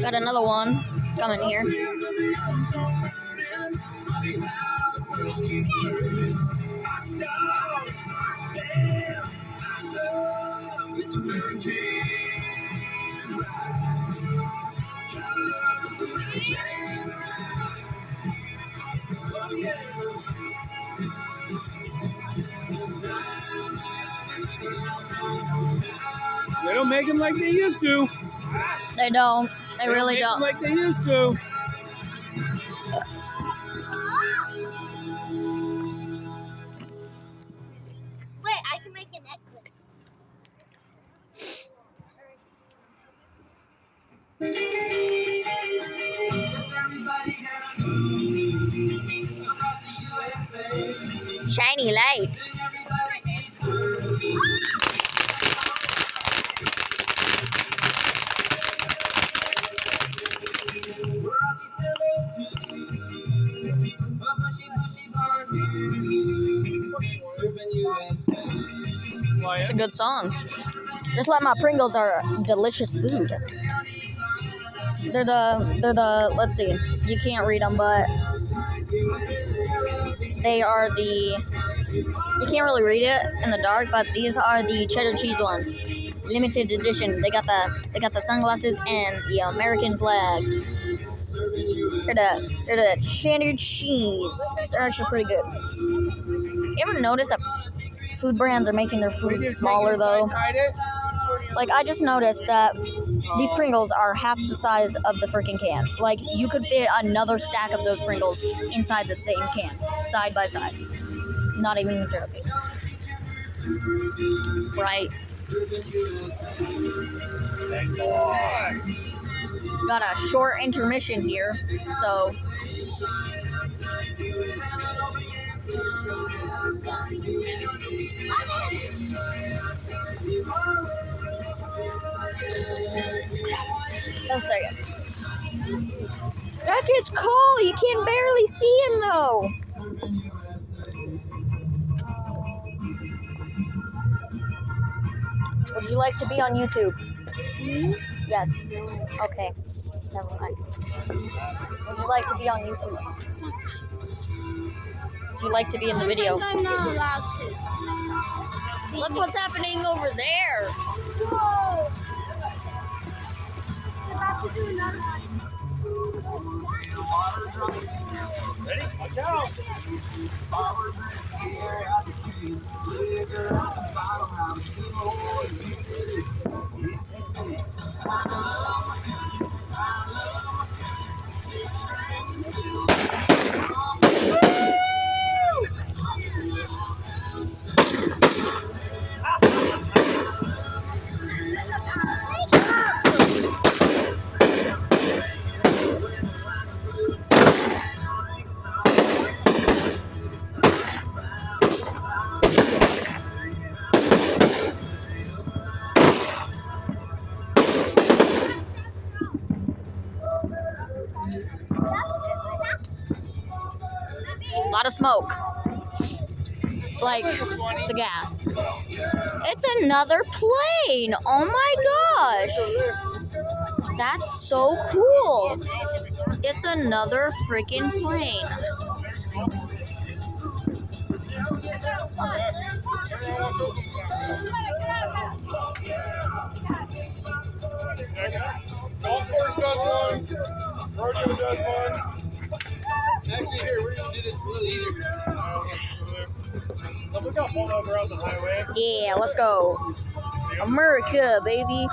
Got another one coming here. They don't make them like they used to. They don't. They really don't. Like they used to. Wait, I can make a necklace. Shiny lights. It's a good song. Just like my Pringles are delicious food. They're the let's see, you can't read them, but they are the, you can't really read it in the dark, but these are the cheddar cheese ones. Limited edition. They got the sunglasses and the American flag. They're the cheddar cheese. They're actually pretty good. You ever notice that food brands are making their food smaller though? Like, I just noticed that these Pringles are half the size of the freaking can. Like, you could fit another stack of those Pringles inside the same can, side by side. Not even a joke. Sprite. Got a short intermission here, so. One second. That is Cole. You can barely see him though. Would you like to be on YouTube? Mm-hmm. Yes. Okay. Never mind. Would you like to be on YouTube? Sometimes. Would you like to be in the video? I'm not allowed to. Look what's happening over there. Whoa! I'm about to do another one. Ready? Watch out! A lot of smoke. Like the gas. It's another plane. Oh my gosh. That's so cool. It's another freaking plane. Golf course does one. Rodeo does one. Actually, here, we're going to do this a little easier. Look how pulled over on the highway. Yeah, let's go. America, baby.